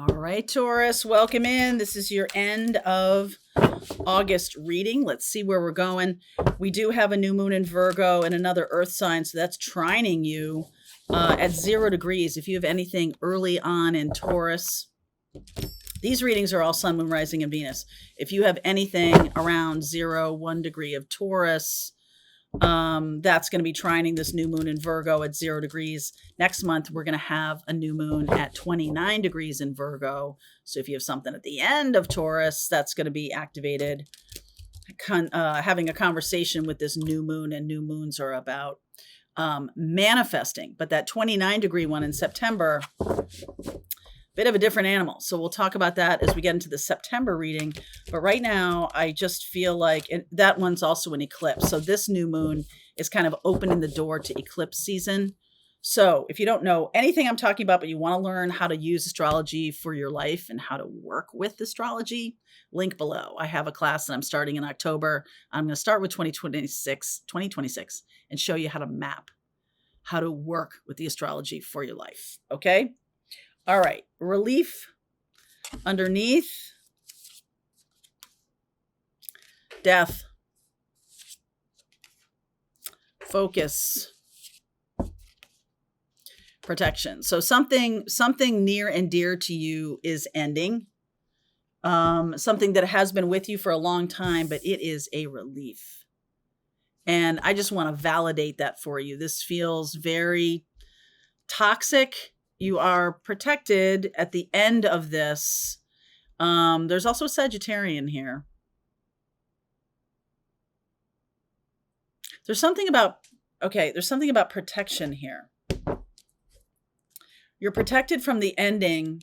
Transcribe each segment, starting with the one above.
All right, Taurus, welcome in. This is your end of August reading. Let's see where we're going. We do have a new moon in Virgo and another earth sign, so that's trining you at 0 degrees. If you have anything early on in Taurus, these readings are all sun, moon, rising, and Venus. If you have anything around 0, 1 degree of Taurus, that's going to be trining this new moon in Virgo at 0 degrees. Next month, we're going to have a new moon at 29 degrees in Virgo. So if you have something at the end of Taurus, that's going to be activated. Having a conversation with this new moon, and new moons are about manifesting. But that 29 degree one in September, bit of a different animal. So we'll talk about that as we get into the September reading. But right now, I just feel like that one's also an eclipse. So this new moon is kind of opening the door to eclipse season. So if you don't know anything I'm talking about, but you want to learn how to use astrology for your life and how to work with astrology, link below. I have a class that I'm starting in October. I'm going to start with 2026 and show you how to map, how to work with the astrology for your life. Okay? All right, relief underneath, death, focus, protection. So something near and dear to you is ending. Something that has been with you for a long time, but it is a relief. And I just want to validate that for you. This feels very toxic. You are protected at the end of this. There's also a Sagittarian here. There's something about protection here. You're protected from the ending,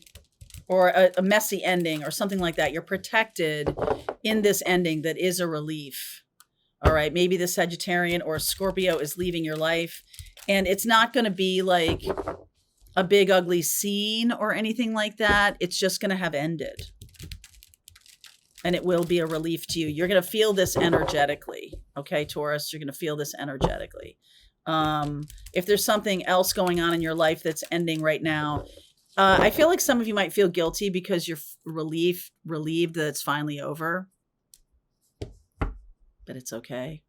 or a messy ending or something like that. You're protected in this ending that is a relief. All right, maybe the Sagittarian or Scorpio is leaving your life, and it's not going to be like a big ugly scene or anything like that. It's just going to have ended. And it will be a relief to you. You're going to feel this energetically. Okay, Taurus, you're going to feel this energetically. If there's something else going on in your life that's ending right now, I feel like some of you might feel guilty because you're relieved that it's finally over. But it's okay.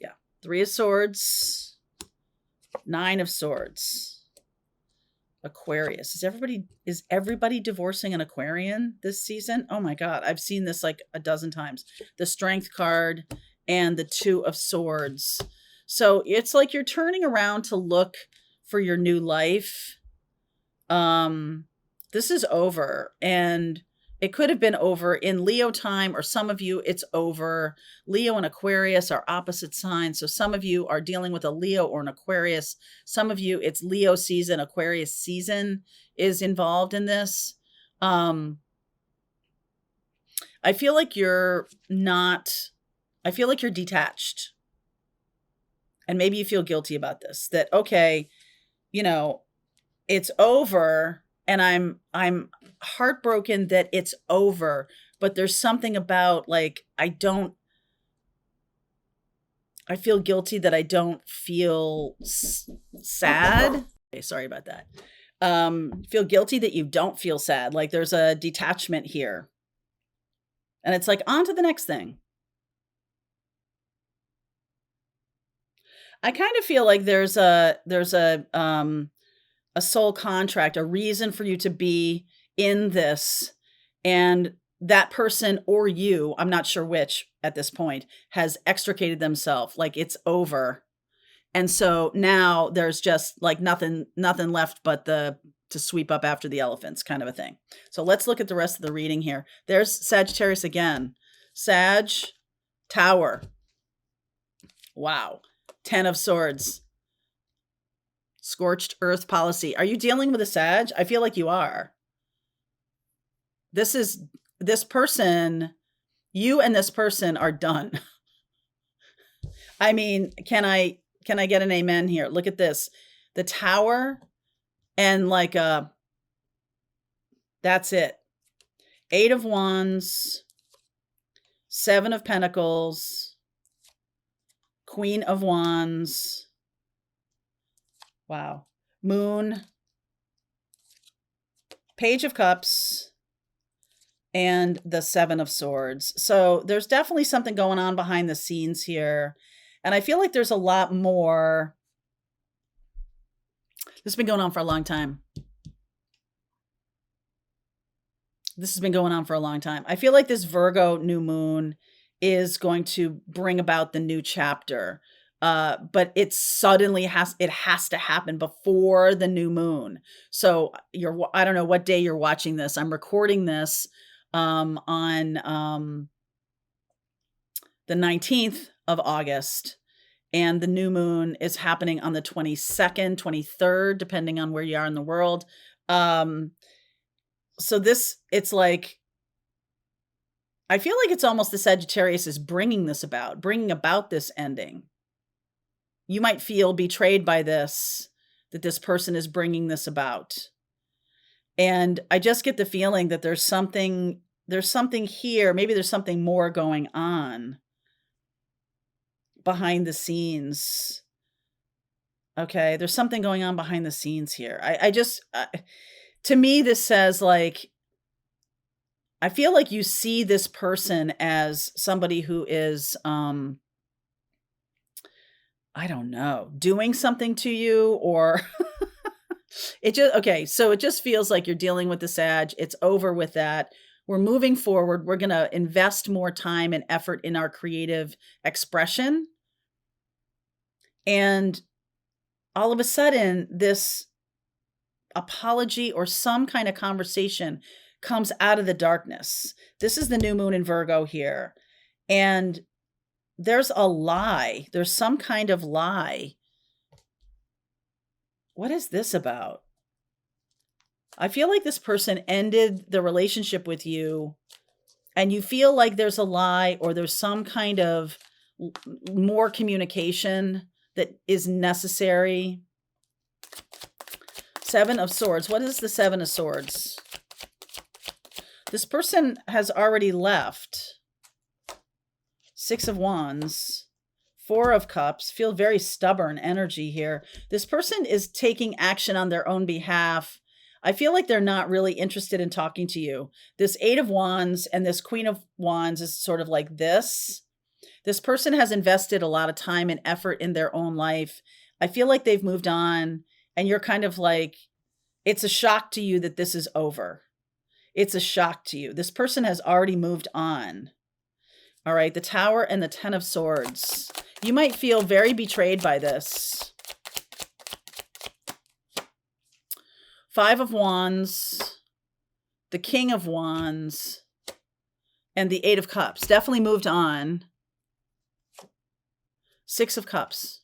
Yeah. 3 of Swords. 9 of Swords. Aquarius. Is everybody divorcing an Aquarian this season? Oh my God. I've seen this like a dozen times. The Strength card and the 2 of Swords. So it's like you're turning around to look for your new life. This is over, and it could have been over in Leo time, or some of you, it's over. Leo and Aquarius are opposite signs. So some of you are dealing with a Leo or an Aquarius. Some of you, it's Leo season, Aquarius season is involved in this. I feel like you're detached. And maybe you feel guilty about this, that, okay, it's over. And I'm heartbroken that it's over, but there's something about like, I feel guilty that I don't feel sad. Okay, sorry about that. Feel guilty that you don't feel sad. Like there's a detachment here. And it's like, on to the next thing. I kind of feel like there's a soul contract, a reason for you to be in this, and that person or you, I'm not sure which at this point, has extricated themselves, like it's over. And so now there's just like nothing left but to sweep up after the elephants kind of a thing. So let's look at the rest of the reading here. There's Sagittarius again. Sag, Tower. Wow. 10 of Swords. Scorched earth policy. Are you dealing with a Sag? I feel like you are. This person, you and this person are done. I mean, can I get an amen here? Look at this. The Tower and like that's it. 8 of Wands, 7 of Pentacles, Queen of Wands. Wow. Moon, Page of Cups, and the Seven of Swords. So there's definitely something going on behind the scenes here. And I feel like there's a lot more. This has been going on for a long time. This has been going on for a long time. I feel like this Virgo new moon is going to bring about the new chapter. But it suddenly has to happen before the new moon. So I don't know what day you're watching this. I'm recording this on the 19th of August, and the new moon is happening on the 22nd, 23rd, depending on where you are in the world. So it's like, I feel like it's almost the Sagittarius is bringing about this ending. You might feel betrayed by this, that this person is bringing this about. And I just get the feeling that there's something here. Maybe there's something more going on behind the scenes. Okay. There's something going on behind the scenes here. To me, this says, like, I feel like you see this person as somebody who is, I don't know, doing something to you, or so it just feels like you're dealing with the Sag. It's over with that. We're moving forward. We're going to invest more time and effort in our creative expression. And all of a sudden, this apology or some kind of conversation comes out of the darkness. This is the new moon in Virgo here. And there's a lie. There's some kind of lie. What is this about? I feel like this person ended the relationship with you, and you feel like there's a lie, or there's some kind of more communication that is necessary. Seven of Swords. What is the Seven of Swords? This person has already left. Six of Wands. Four of Cups. Feel very stubborn energy here. This person is taking action on their own behalf. I feel like they're not really interested in talking to you. This Eight of Wands and this Queen of Wands is sort of like this. This person has invested a lot of time and effort in their own life. I feel like they've moved on, and you're kind of like, it's a shock to you that this is over. It's a shock to you. This person has already moved on. All right, the Tower and the Ten of Swords. You might feel very betrayed by this. Five of Wands, the King of Wands, and the Eight of Cups. Definitely moved on. Six of Cups.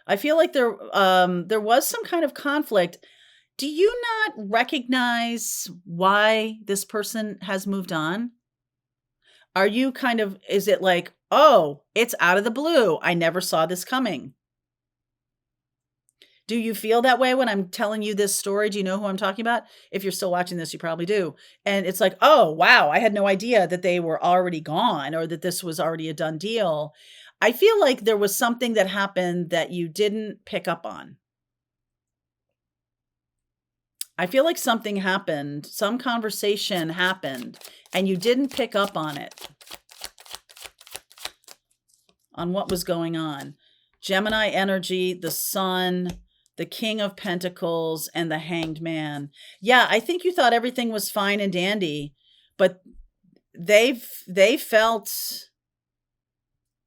I feel like there was some kind of conflict. Do you not recognize why this person has moved on? Are you is it like, oh, it's out of the blue, I never saw this coming? Do you feel that way when I'm telling you this story? Do you know who I'm talking about? If you're still watching this, you probably do. And it's like, oh, wow, I had no idea that they were already gone, or that this was already a done deal. I feel like there was something that happened that you didn't pick up on. I feel like something happened, some conversation happened, and you didn't pick up on it, on what was going on. Gemini energy, the Sun, the King of Pentacles, and the Hanged Man. Yeah, I think you thought everything was fine and dandy, but they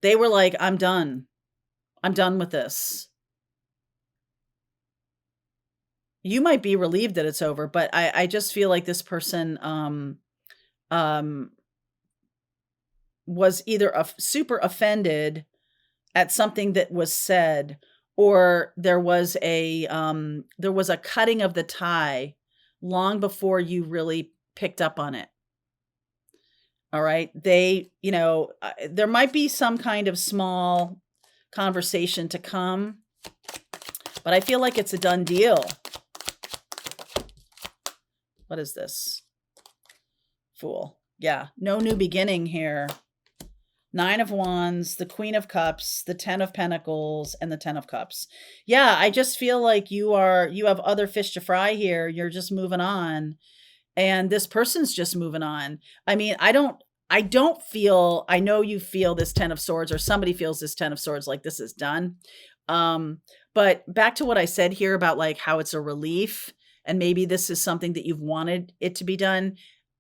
were like, I'm done. I'm done with this. You might be relieved that it's over, but I just feel like this person was either super offended at something that was said, or there was a cutting of the tie long before you really picked up on it. All right. There might be some kind of small conversation to come, but I feel like it's a done deal. What is this? Fool. Yeah. No new beginning here. Nine of Wands, the Queen of Cups, the Ten of Pentacles, and the Ten of Cups. Yeah, I just feel like you have other fish to fry here. You're just moving on. And this person's just moving on. I mean, I don't feel, I know you feel this 10 of swords, or somebody feels this 10 of swords, like this is done. Um, but back to what I said here about like how it's a relief, and maybe this is something that you've wanted it to be done.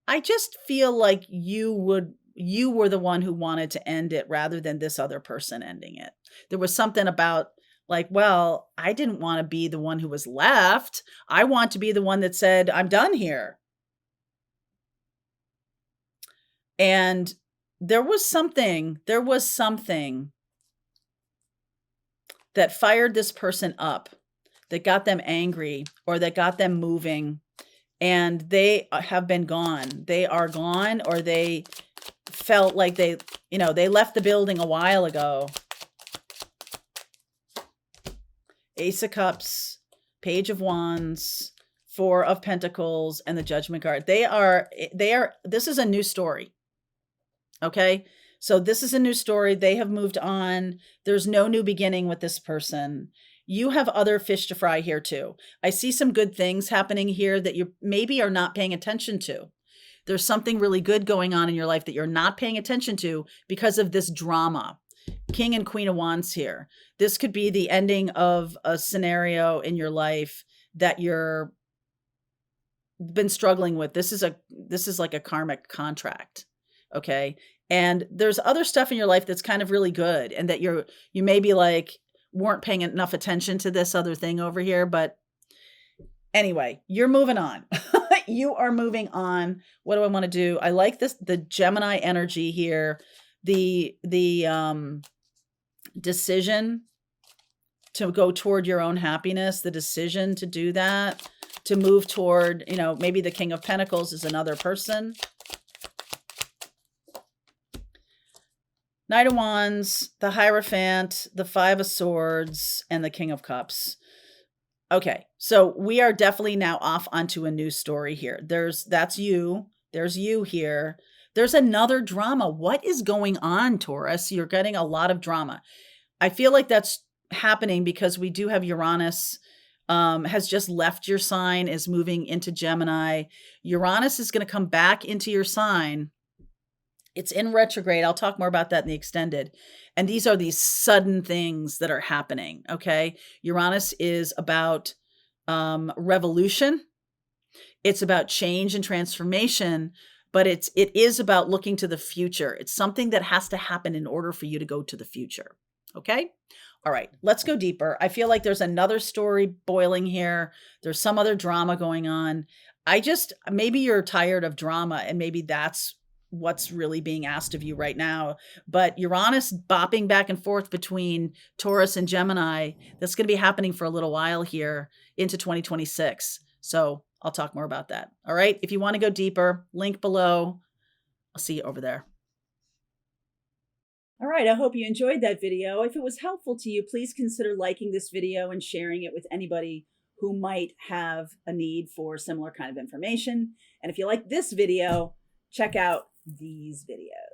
I just feel like you were the one who wanted to end it rather than this other person ending it. There was something about like, well, I didn't want to be the one who was left. I want to be the one that said, I'm done here. And there was something that fired this person up, that got them angry, or that got them moving, and they have been gone. They are gone, or they felt like they left the building a while ago. Ace of Cups, Page of Wands, Four of Pentacles, and the Judgment card. This is a new story. Okay. So this is a new story. They have moved on. There's no new beginning with this person. You have other fish to fry here too. I see some good things happening here that you maybe are not paying attention to. There's something really good going on in your life that you're not paying attention to because of this drama. King and Queen of Wands here. This could be the ending of a scenario in your life that you're been struggling with. This is like a karmic contract. Okay. And there's other stuff in your life that's kind of really good, and that you maybe like weren't paying enough attention to this other thing over here. But anyway, you're moving on. You are moving on. What do I want to do? I like this, the Gemini energy here, the decision to go toward your own happiness, the decision to do that, to move toward, maybe the King of Pentacles is another person. Knight of Wands, the Hierophant, the Five of Swords, and the King of Cups. Okay, so we are definitely now off onto a new story here. That's you. There's you here. There's another drama. What is going on, Taurus? You're getting a lot of drama. I feel like that's happening because we do have Uranus has just left your sign, is moving into Gemini. Uranus is going to come back into your sign. It's in retrograde. I'll talk more about that in the extended. And these are these sudden things that are happening. Okay. Uranus is about revolution. It's about change and transformation, but it is about looking to the future. It's something that has to happen in order for you to go to the future. Okay. All right, let's go deeper. I feel like there's another story boiling here. There's some other drama going on. Maybe you're tired of drama, and maybe that's what's really being asked of you right now. But Uranus bopping back and forth between Taurus and Gemini, that's going to be happening for a little while here into 2026. So I'll talk more about that. All right. If you want to go deeper, link below. I'll see you over there. All right. I hope you enjoyed that video. If it was helpful to you, please consider liking this video and sharing it with anybody who might have a need for similar kind of information. And if you like this video, check out these videos.